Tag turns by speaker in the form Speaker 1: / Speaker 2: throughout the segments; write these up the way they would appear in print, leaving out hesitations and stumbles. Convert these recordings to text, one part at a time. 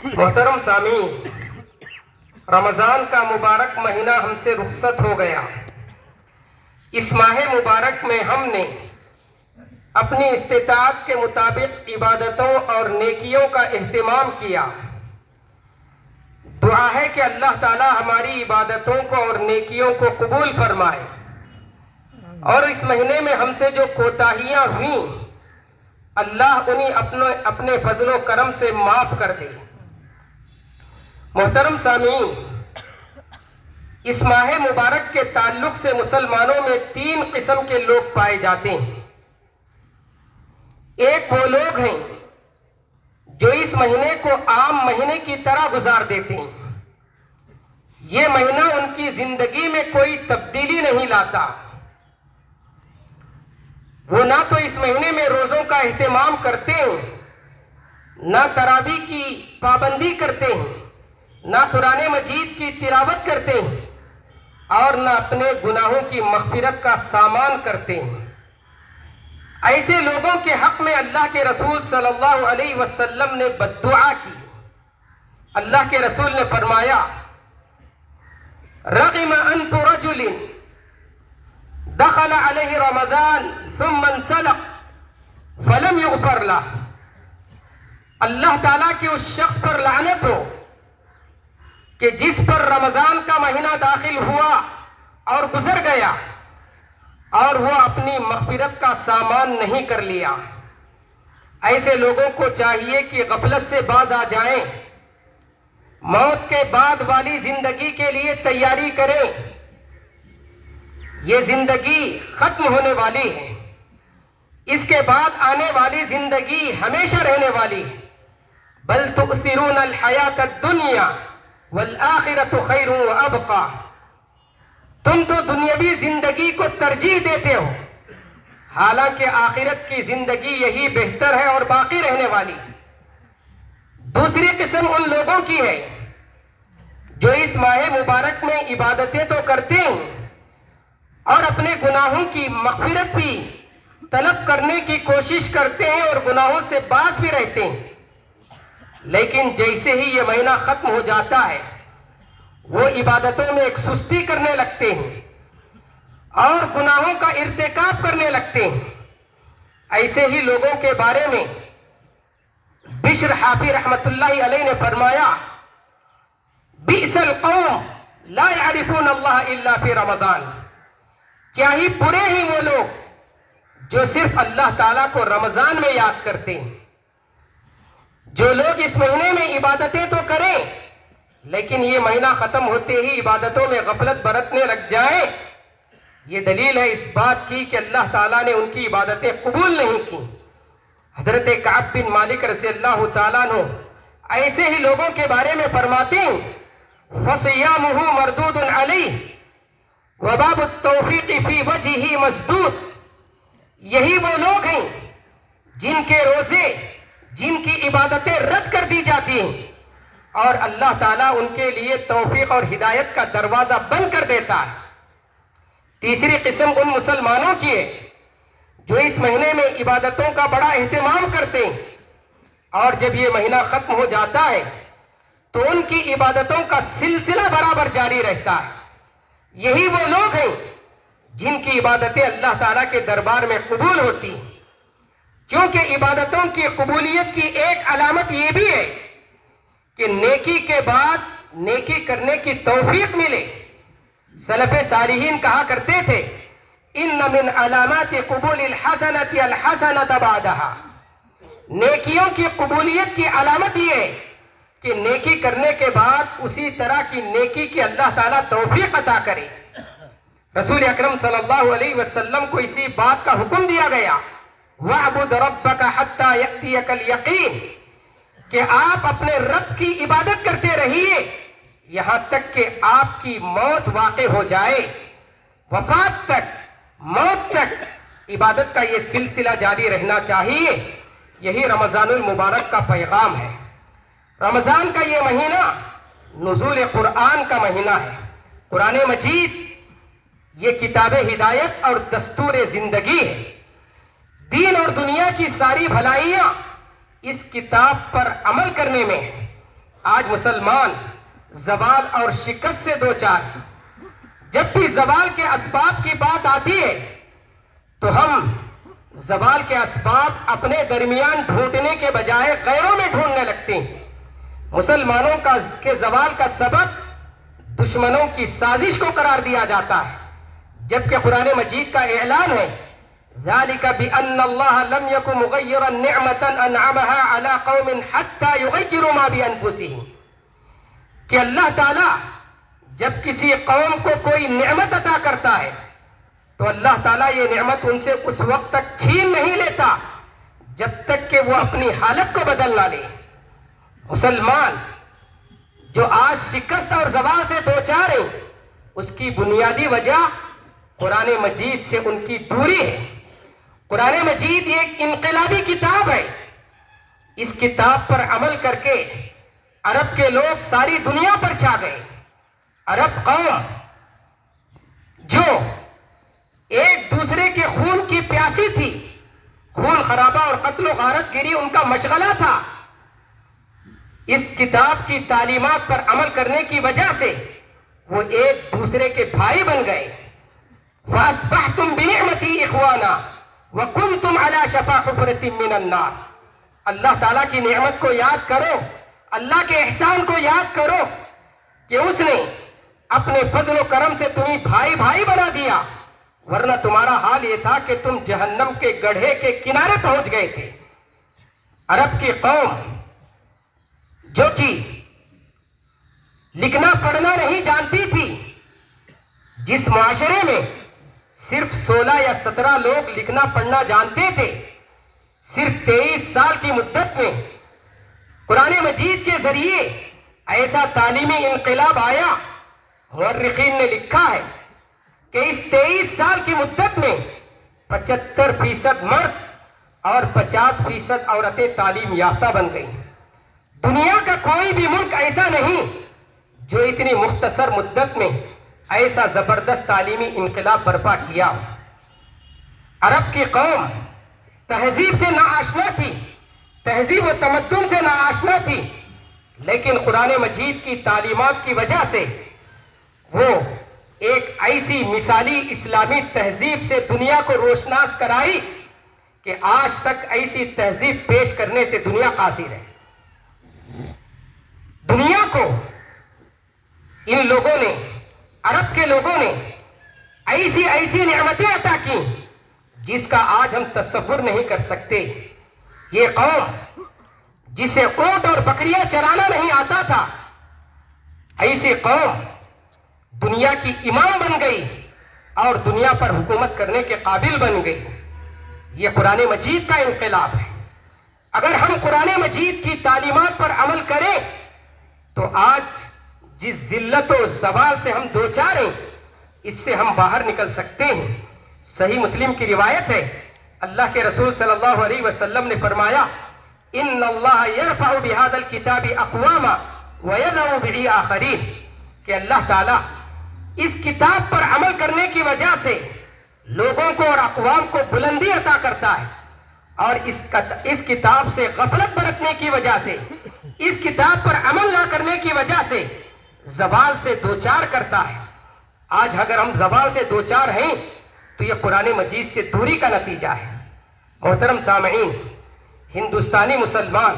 Speaker 1: محترم سامعین، رمضان کا مبارک مہینہ ہم سے رخصت ہو گیا۔ اس ماہ مبارک میں ہم نے اپنی استطاعت کے مطابق عبادتوں اور نیکیوں کا اہتمام کیا۔ دعا ہے کہ اللہ تعالی ہماری عبادتوں کو اور نیکیوں کو قبول فرمائے، اور اس مہینے میں ہم سے جو کوتاہیاں ہوئیں اللہ انہیں اپنے فضل و کرم سے معاف کر دے۔ محترم سامعین، اس ماہ مبارک کے تعلق سے مسلمانوں میں 3 قسم کے لوگ پائے جاتے ہیں۔ ایک وہ لوگ ہیں جو اس مہینے کو عام مہینے کی طرح گزار دیتے ہیں۔ یہ مہینہ ان کی زندگی میں کوئی تبدیلی نہیں لاتا۔ وہ نہ تو اس مہینے میں روزوں کا اہتمام کرتے ہیں، نہ تراویح کی پابندی کرتے ہیں، نہ قرآن مجید کی تلاوت کرتے ہیں، اور نہ اپنے گناہوں کی مغفرت کا سامان کرتے ہیں۔ ایسے لوگوں کے حق میں اللہ کے رسول صلی اللہ علیہ وسلم نے بددعا کی۔ اللہ کے رسول نے فرمایا، رغم انف رجل دخل علیہ رمضان ثم انسلق فلم یغفر لہ۔ اللہ تعالیٰ کے اس شخص پر لعنت ہو کہ جس پر رمضان کا مہینہ داخل ہوا اور گزر گیا اور وہ اپنی مغفرت کا سامان نہیں کر لیا۔ ایسے لوگوں کو چاہیے کہ غفلت سے باز آ جائیں، موت کے بعد والی زندگی کے لیے تیاری کریں۔ یہ زندگی ختم ہونے والی ہے، اس کے بعد آنے والی زندگی ہمیشہ رہنے والی ہے۔ بل تؤثرون الحیات الدنیا والآخرۃ خیر وابقی۔ تم تو دنیاوی زندگی کو ترجیح دیتے ہو، حالانکہ آخرت کی زندگی یہی بہتر ہے اور باقی رہنے والی۔ دوسری قسم ان لوگوں کی ہے جو اس ماہ مبارک میں عبادتیں تو کرتے ہیں اور اپنے گناہوں کی مغفرت بھی طلب کرنے کی کوشش کرتے ہیں اور گناہوں سے باز بھی رہتے ہیں، لیکن جیسے ہی یہ مہینہ ختم ہو جاتا ہے وہ عبادتوں میں ایک سستی کرنے لگتے ہیں اور گناہوں کا ارتکاب کرنے لگتے ہیں۔ ایسے ہی لوگوں کے بارے میں بشر حافی رحمت اللہ علیہ نے فرمایا، بئس القوم لا يعرفون اللہ الا فی رمضان۔ کیا ہی برے ہیں وہ لوگ جو صرف اللہ تعالیٰ کو رمضان میں یاد کرتے ہیں۔ جو لوگ اس مہینے میں عبادتیں تو کریں لیکن یہ مہینہ ختم ہوتے ہی عبادتوں میں غفلت برتنے لگ جائیں، یہ دلیل ہے اس بات کی کہ اللہ تعالیٰ نے ان کی عبادتیں قبول نہیں کی۔ حضرت کعب بن مالک رضی اللہ تعالیٰ عنہ ایسے ہی لوگوں کے بارے میں فرماتے ہیں، فَصِيَامُهُ مَرْدُودٌ عَلَيْهِ وَبَابُ التَّوْفِيقِ فِي وَجْهِهِ مَسْدُودٌ۔ یہی وہ لوگ ہیں جن کے روزے، جن کی عبادتیں رد کر دی جاتی ہیں اور اللہ تعالیٰ ان کے لیے توفیق اور ہدایت کا دروازہ بند کر دیتا ہے۔ تیسری قسم ان مسلمانوں کی ہے جو اس مہینے میں عبادتوں کا بڑا اہتمام کرتے ہیں اور جب یہ مہینہ ختم ہو جاتا ہے تو ان کی عبادتوں کا سلسلہ برابر جاری رہتا ہے۔ یہی وہ لوگ ہیں جن کی عبادتیں اللہ تعالیٰ کے دربار میں قبول ہوتی ہیں، کیونکہ عبادتوں کی قبولیت کی ایک علامت یہ بھی ہے کہ نیکی کے بعد نیکی کرنے کی توفیق ملے۔ سلف صالحین کہا کرتے تھے، ان من علامات قبول الحسنۃ الحسنۃ بعدہا۔ نیکیوں کی قبولیت کی علامت یہ ہے کہ نیکی کرنے کے بعد اسی طرح کی نیکی کی اللہ تعالیٰ توفیق عطا کرے۔ رسول اکرم صلی اللہ علیہ وسلم کو اسی بات کا حکم دیا گیا، وَاعْبُدْ رَبَّكَ حَتَّى يَأْتِيَكَ الْيَقِينُ، کہ آپ اپنے رب کی عبادت کرتے رہیے یہاں تک کہ آپ کی موت واقع ہو جائے۔ وفات تک، موت تک عبادت کا یہ سلسلہ جاری رہنا چاہیے۔ یہی رمضان المبارک کا پیغام ہے۔ رمضان کا یہ مہینہ نزول قرآن کا مہینہ ہے۔ قرآن مجید یہ کتاب ہدایت اور دستور زندگی ہے۔ دین اور دنیا کی ساری بھلائیاں اس کتاب پر عمل کرنے میں ہے۔ آج مسلمان زوال اور شکست سے دوچار ہیں۔ جب بھی زوال کے اسباب کی بات آتی ہے تو ہم زوال کے اسباب اپنے درمیان ڈھونڈنے کے بجائے غیروں میں ڈھونڈنے لگتے ہیں۔ مسلمانوں کے زوال کا سبب دشمنوں کی سازش کو قرار دیا جاتا ہے، جبکہ قرآن مجید کا اعلان ہے ذَلِكَ بِأَنَّ اللَّهَ لَمْ يَكُ مُغَيِّرًا نِعْمَةً أَنْعَمَهَا عَلَىٰ قَوْمٍ حَتَّى يُغَيِّرُوا مَا بِأَنفُسِهِمْ، کہ اللہ تعالیٰ جب کسی قوم کو کوئی نعمت عطا کرتا ہے تو اللہ تعالیٰ یہ نعمت ان سے اس وقت تک چھین نہیں لیتا جب تک کہ وہ اپنی حالت کو بدل نہ لے۔ مسلمان جو آج شکست اور زوال سے دوچار ہیں، اس کی بنیادی وجہ قرآن مجید سے ان کی دوری ہے۔ قرآن مجید ایک انقلابی کتاب ہے۔ اس کتاب پر عمل کر کے عرب کے لوگ ساری دنیا پر چھا گئے۔ عرب قوم جو ایک دوسرے کے خون کی پیاسی تھی، خون خرابہ اور قتل و غارت گیری ان کا مشغلہ تھا، اس کتاب کی تعلیمات پر عمل کرنے کی وجہ سے وہ ایک دوسرے کے بھائی بن گئے۔ فَأَصْبَحْتُمْ بِنِعْمَتِي إِخْوَانًا وَكُنْتُمْ عَلَى شَفَا حُفْرَةٍ مِّنَ النَّارِ۔ اللہ تعالیٰ کی نعمت کو یاد کرو، اللہ کے احسان کو یاد کرو کہ اس نے اپنے فضل و کرم سے تمہیں بھائی بھائی بنا دیا، ورنہ تمہارا حال یہ تھا کہ تم جہنم کے گڑھے کے کنارے پہنچ گئے تھے۔ عرب کی قوم جو کہ لکھنا پڑھنا نہیں جانتی تھی، جس معاشرے میں صرف 16 یا 17 لوگ لکھنا پڑھنا جانتے تھے، صرف 23 سال کی مدت میں قرآن مجید کے ذریعے ایسا تعلیمی انقلاب آیا۔ مورخین نے لکھا ہے کہ اس 23 سال کی مدت میں 75% مرد اور 50% عورتیں تعلیم یافتہ بن گئیں۔ دنیا کا کوئی بھی ملک ایسا نہیں جو اتنی مختصر مدت میں ایسا زبردست تعلیمی انقلاب برپا کیا۔ عرب کی قوم تہذیب سے ناآشنا تھی، تہذیب و تمدن سے ناآشنا تھی، لیکن قرآن مجید کی تعلیمات کی وجہ سے وہ ایک ایسی مثالی اسلامی تہذیب سے دنیا کو روشناس کرائی کہ آج تک ایسی تہذیب پیش کرنے سے دنیا قاصر ہے۔ دنیا کو ان لوگوں نے، عرب کے لوگوں نے ایسی نعمتیں عطا کی جس کا آج ہم تصور نہیں کر سکتے۔ یہ قوم جسے اونٹ اور بکریاں چرانا نہیں آتا تھا، ایسی قوم دنیا کی امام بن گئی اور دنیا پر حکومت کرنے کے قابل بن گئی۔ یہ قرآن مجید کا انقلاب ہے۔ اگر ہم قرآن مجید کی تعلیمات پر عمل کریں تو آج جس ذلت و زوال سے ہم دوچار ہیں، اس سے ہم باہر نکل سکتے ہیں۔ صحیح مسلم کی روایت ہے، اللہ کے رسول صلی اللہ علیہ وسلم نے فرمایا ان اللہ یرفع بہذا الکتاب اقواما ویضع بہ آخرین، کہ اللہ تعالیٰ اس کتاب پر عمل کرنے کی وجہ سے لوگوں کو اور اقوام کو بلندی عطا کرتا ہے، اور اس کتاب سے غفلت برتنے کی وجہ سے، اس کتاب پر عمل نہ کرنے کی وجہ سے زوال سے دوچار کرتا ہے۔ آج اگر ہم زوال سے دوچار ہیں تو یہ قرآن مجید سے دوری کا نتیجہ ہے۔ محترم سامعین، ہندوستانی مسلمان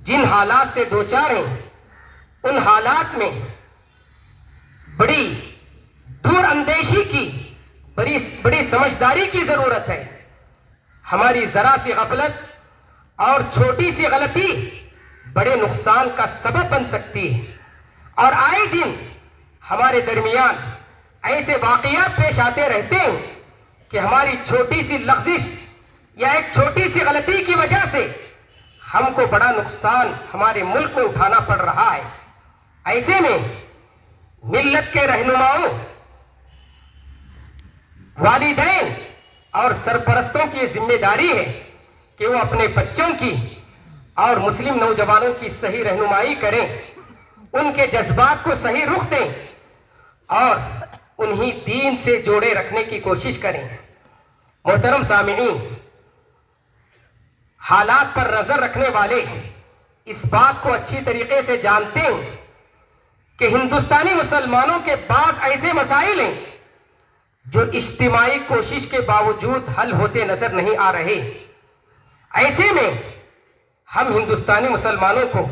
Speaker 1: جن حالات سے دوچار ہیں، ان حالات میں بڑی دور اندیشی کی، بڑی سمجھداری کی ضرورت ہے۔ ہماری ذرا سی غفلت اور چھوٹی سی غلطی بڑے نقصان کا سبب بن سکتی ہے، اور آئے دن ہمارے درمیان ایسے واقعات پیش آتے رہتے ہیں کہ ہماری چھوٹی سی لغزش یا ایک چھوٹی سی غلطی کی وجہ سے ہم کو بڑا نقصان ہمارے ملک میں اٹھانا پڑ رہا ہے۔ ایسے میں ملت کے رہنماؤں، والدین اور سرپرستوں کی ذمہ داری ہے کہ وہ اپنے بچوں کی اور مسلم نوجوانوں کی صحیح رہنمائی کریں، ان کے جذبات کو صحیح رخ دیں اور انہیں دین سے جوڑے رکھنے کی کوشش کریں۔ محترم سامعین، حالات پر نظر رکھنے والے اس بات کو اچھی طریقے سے جانتے ہیں کہ ہندوستانی مسلمانوں کے بعض ایسے مسائل ہیں جو اجتماعی کوشش کے باوجود حل ہوتے نظر نہیں آ رہے. ایسے میں ہم ہندوستانی مسلمانوں کو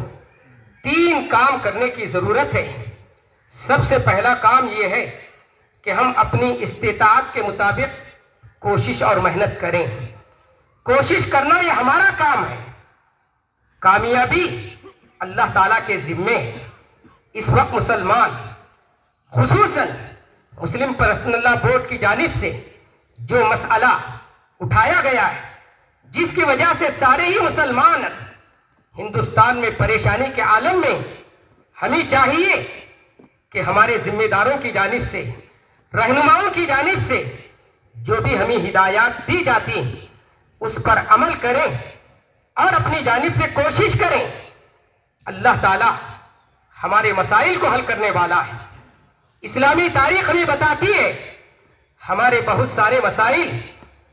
Speaker 1: 3 کام کرنے کی ضرورت ہے. سب سے پہلا کام یہ ہے کہ ہم اپنی استطاعت کے مطابق کوشش اور محنت کریں. کوشش کرنا یہ ہمارا کام ہے. کامیابی اللہ تعالیٰ کے ذمے ہے. اس وقت مسلمان خصوصاً مسلم پرسنل لا بورڈ کی جانب سے جو مسئلہ اٹھایا گیا ہے جس کی وجہ سے سارے ہی مسلمان ہندوستان میں پریشانی کے عالم میں، ہمیں چاہیے کہ ہمارے ذمہ داروں کی جانب سے، رہنماؤں کی جانب سے جو بھی ہمیں ہدایات دی جاتی ہیں اس پر عمل کریں اور اپنی جانب سے کوشش کریں. اللہ تعالیٰ ہمارے مسائل کو حل کرنے والا ہے. اسلامی تاریخ ہمیں بتاتی ہے ہمارے بہت سارے مسائل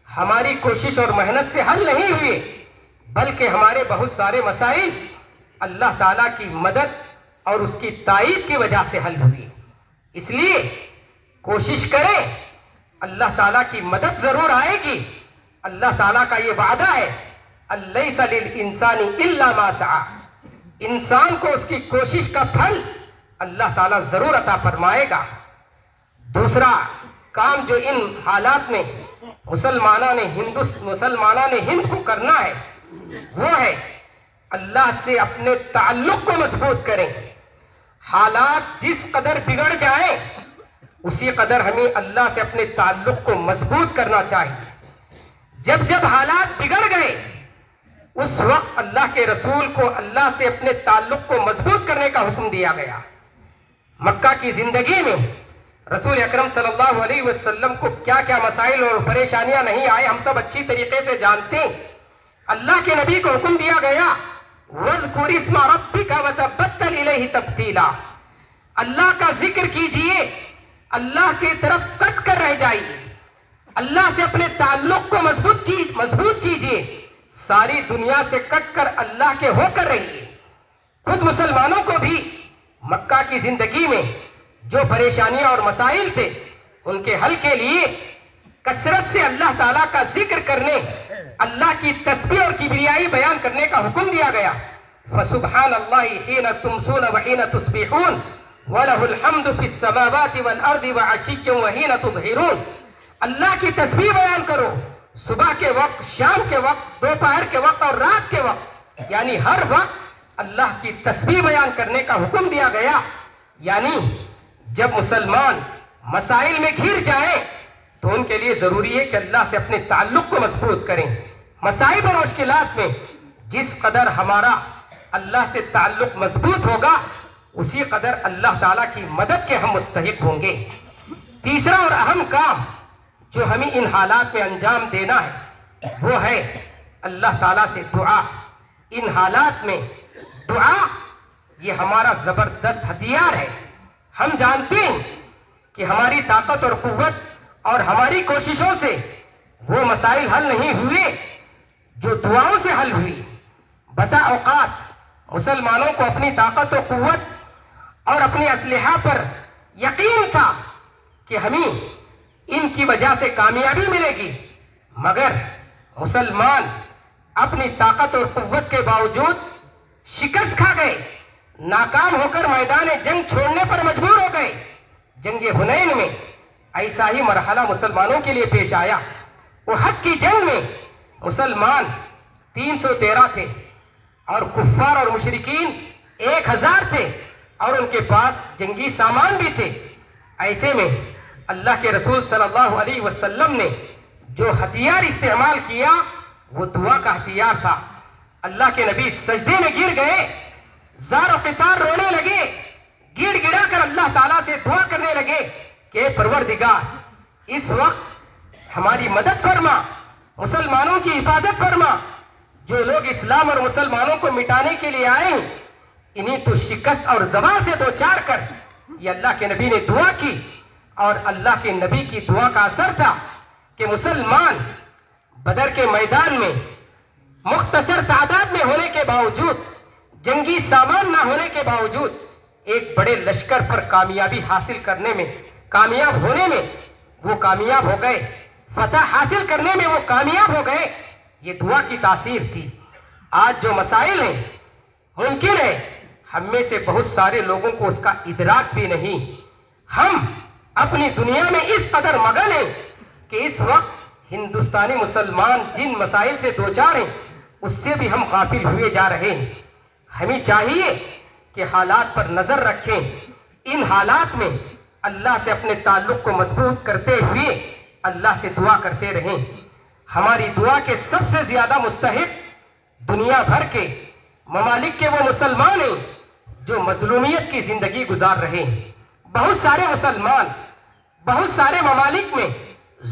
Speaker 1: ہماری کوشش اور محنت سے حل نہیں ہوئے، بلکہ ہمارے بہت سارے مسائل اللہ تعالیٰ کی مدد اور اس کی تائید کی وجہ سے حل ہوئی. اس لیے کوشش کریں، اللہ تعالیٰ کی مدد ضرور آئے گی. اللہ تعالیٰ کا یہ وعدہ ہے الیس للانسان الا ما سعی. انسان کو اس کی کوشش کا پھل اللہ تعالیٰ ضرور عطا فرمائے گا. دوسرا کام جو ان حالات میں مسلمانوں نے ہند کو کرنا ہے وہ ہے اللہ سے اپنے تعلق کو مضبوط کریں. حالات جس قدر بگڑ جائیں اسی قدر ہمیں اللہ سے اپنے تعلق کو مضبوط کرنا چاہیے. جب حالات بگڑ گئے اس وقت اللہ کے رسول کو اللہ سے اپنے تعلق کو مضبوط کرنے کا حکم دیا گیا. مکہ کی زندگی میں رسول اکرم صلی اللہ علیہ وسلم کو کیا کیا مسائل اور پریشانیاں نہیں آئے ہم سب اچھی طریقے سے جانتے ہیں. اللہ کے نبی کو حکم دیا گیا وَاذْكُرِ اسْمَ رَبِّكَ وَتَبَتَّلْ إِلَيْهِ تَبْتِيلًا. اللہ کا ذکر کیجئے، اللہ کی طرف کٹ کر رہ جائیے، اللہ سے اپنے تعلق کو مضبوط کیجئے، ساری دنیا سے کٹ کر اللہ کے ہو کر رہیے. خود مسلمانوں کو بھی مکہ کی زندگی میں جو پریشانیاں اور مسائل تھے ان کے حل کے لیے کثرت سے اللہ تعالیٰ کا ذکر کرنے، اللہ کی تسبیح اور کبریائی بیان کرنے کا حکم دیا گیا. فسبحان اللہ حین تمسون وحین تصبحون وَلَهُ الْحَمْدُ فِي السَّمَاوَاتِ وَالْأَرْضِ وَعَشِيًّا وَحِينَ تُظْهِرُونَ. اللہ کی تسبیح بیان کرو صبح کے وقت، شام کے وقت، دوپہر کے وقت اور رات کے وقت، یعنی ہر وقت اللہ کی تسبیح بیان کرنے کا حکم دیا گیا. یعنی جب مسلمان مسائل میں گھر جائیں تو ان کے لیے ضروری ہے کہ اللہ سے اپنے تعلق کو مضبوط کریں. مسائل اور مشکلات میں جس قدر ہمارا اللہ سے تعلق مضبوط ہوگا اسی قدر اللہ تعالیٰ کی مدد کے ہم مستحق ہوں گے. تیسرا اور اہم کام جو ہمیں ان حالات میں انجام دینا ہے وہ ہے اللہ تعالیٰ سے دعا. ان حالات میں دعا یہ ہمارا زبردست ہتھیار ہے. ہم جانتے ہیں کہ ہماری طاقت اور قوت اور ہماری کوششوں سے وہ مسائل حل نہیں ہوئے جو دعاؤں سے حل ہوئی. بسا اوقات مسلمانوں کو اپنی طاقت و قوت اور اپنی اسلحہ پر یقین تھا کہ ہمیں ان کی وجہ سے کامیابی ملے گی، مگر مسلمان اپنی طاقت اور قوت کے باوجود شکست کھا گئے، ناکام ہو کر میدان جنگ چھوڑنے پر مجبور ہو گئے. جنگ حنین میں ایسا ہی مرحلہ مسلمانوں کے لیے پیش آیا. احد کی جنگ میں مسلمان 313 تھے اور کفار اور مشرکین 1000 تھے اور ان کے پاس جنگی سامان بھی تھے. ایسے میں اللہ کے رسول صلی اللہ علیہ وسلم نے جو ہتھیار استعمال کیا وہ دعا کا ہتھیار تھا. اللہ کے نبی سجدے میں گر گئے، زار و قطار رونے لگے، گڑ گڑا کر اللہ تعالیٰ سے دعا کرنے لگے کہ پروردگار اس وقت ہماری مدد فرما، مسلمانوں کی حفاظت فرما. جو لوگ اسلام اور مسلمانوں کو مٹانے کے لیے آئے ہیں انہیں تو شکست اور زوال سے دوچار کر. یہ اللہ کے نبی نے دعا کی اور اللہ کے نبی کی دعا کا اثر تھا کہ مسلمان بدر کے میدان میں مختصر تعداد میں ہونے کے باوجود جنگی سامان نہ ہونے کے باوجود ایک بڑے لشکر پر کامیابی حاصل کرنے میں، کامیاب ہونے میں وہ کامیاب ہو گئے، فتح حاصل کرنے میں وہ کامیاب ہو گئے. یہ دعا کی تاثیر تھی. آج جو مسائل ہیں، ممکن ہے ہم میں سے بہت سارے لوگوں کو اس کا ادراک بھی نہیں. ہم اپنی دنیا میں اس قدر مگن ہیں کہ اس وقت ہندوستانی مسلمان جن مسائل سے دوچار ہیں اس سے بھی ہم غافل ہوئے جا رہے ہیں. ہمیں چاہیے کہ حالات پر نظر رکھیں، ان حالات میں اللہ سے اپنے تعلق کو مضبوط کرتے ہوئے اللہ سے دعا کرتے رہیں. ہماری دعا کے سب سے زیادہ مستحق دنیا بھر کے ممالک کے وہ مسلمان ہیں جو مظلومیت کی زندگی گزار رہے ہیں. بہت سارے مسلمان بہت سارے ممالک میں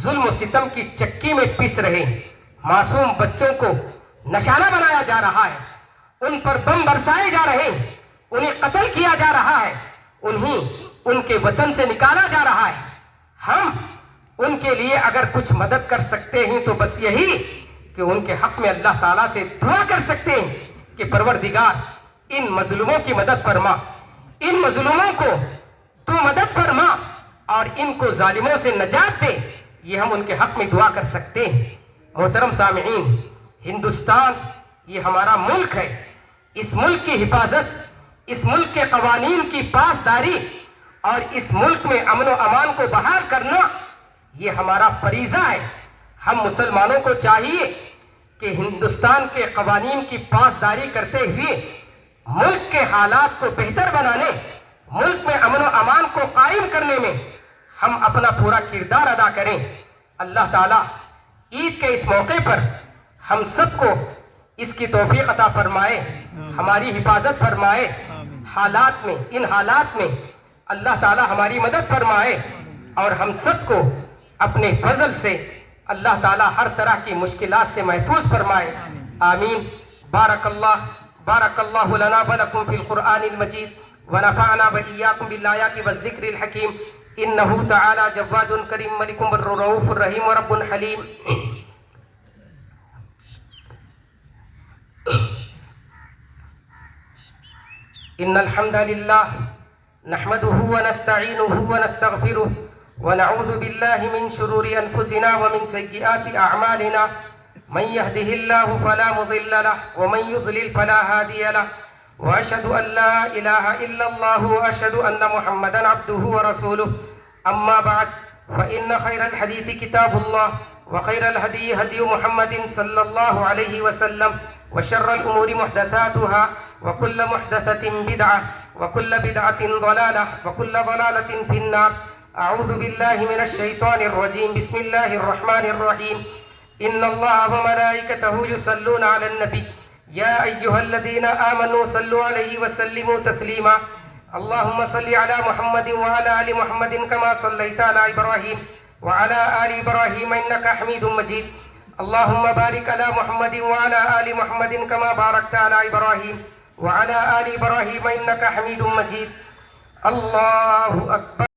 Speaker 1: ظلم و ستم کی چکی میں پس رہے ہیں. معصوم بچوں کو نشانہ بنایا جا رہا ہے، ان پر بم برسائے جا رہے ہیں، انہیں قتل کیا جا رہا ہے، ان کے وطن سے نکالا جا رہا ہے. ہم ان کے لیے اگر کچھ مدد کر سکتے ہیں تو بس یہی کہ ان کے حق میں اللہ تعالیٰ سے دعا کر سکتے ہیں کہ پروردگار ان مظلوموں کی مدد فرما، ان مظلوموں کو تو مدد فرما اور ان کو ظالموں سے نجات دے. یہ ہم ان کے حق میں دعا کر سکتے ہیں. محترم سامعین، ہندوستان یہ ہمارا ملک ہے. اس ملک کی حفاظت، اس ملک کے قوانین کی پاسداری اور اس ملک میں امن و امان کو بحال کرنا یہ ہمارا فریضہ ہے. ہم مسلمانوں کو چاہیے کہ ہندوستان کے قوانین کی پاسداری کرتے ہوئے ملک کے حالات کو بہتر بنانے، ملک میں امن و امان کو قائم کرنے میں ہم اپنا پورا کردار ادا کریں. اللہ تعالیٰ عید کے اس موقع پر ہم سب کو اس کی توفیق عطا فرمائے، ہماری حفاظت فرمائے. ان حالات میں اللہ تعالیٰ ہماری مدد فرمائے اور ہم سب کو اپنے فضل سے اللہ تعالیٰ ہر طرح کی مشکلات سے محفوظ فرمائے. آمین. بارک اللہ لنا ولکم فی القرآن المجید ونفعنا وإياكم بالآيات والذکر الحکیم. انه تعالی جواد کریم ملک بر رؤوف الرحیم ورب حلیم. ان الحمد للہ نحمده ونستعینه ونستغفره ونعوذ باللہ من شرور انفسنا ومن سیئات اعمالنا. من يهده الله فلا مضل له ومن يضلل فلا هادي له واشهد ان لا اله الا الله واشهد ان محمدا عبده ورسوله. اما بعد فان خير الحديث كتاب الله وخير الهدي هدي محمد صلى الله عليه وسلم وشر الامور محدثاتها وكل محدثة بدعة وكل بدعة ضلالة وكل ضلالة في النار. اعوذ بالله من الشيطان الرجيم. بسم الله الرحمن الرحيم. ان الله وملائكته يصلون على النبي يا ايها الذين امنوا صلوا عليه وسلموا تسليما. اللهم صل على محمد وعلى ال محمد كما صليت على ابراهيم وعلى ال ابراهيم انك حميد مجيد. اللهم بارك على محمد وعلى ال محمد كما باركت على ابراهيم وعلى ال ابراهيم انك حميد مجيد. الله اكبر.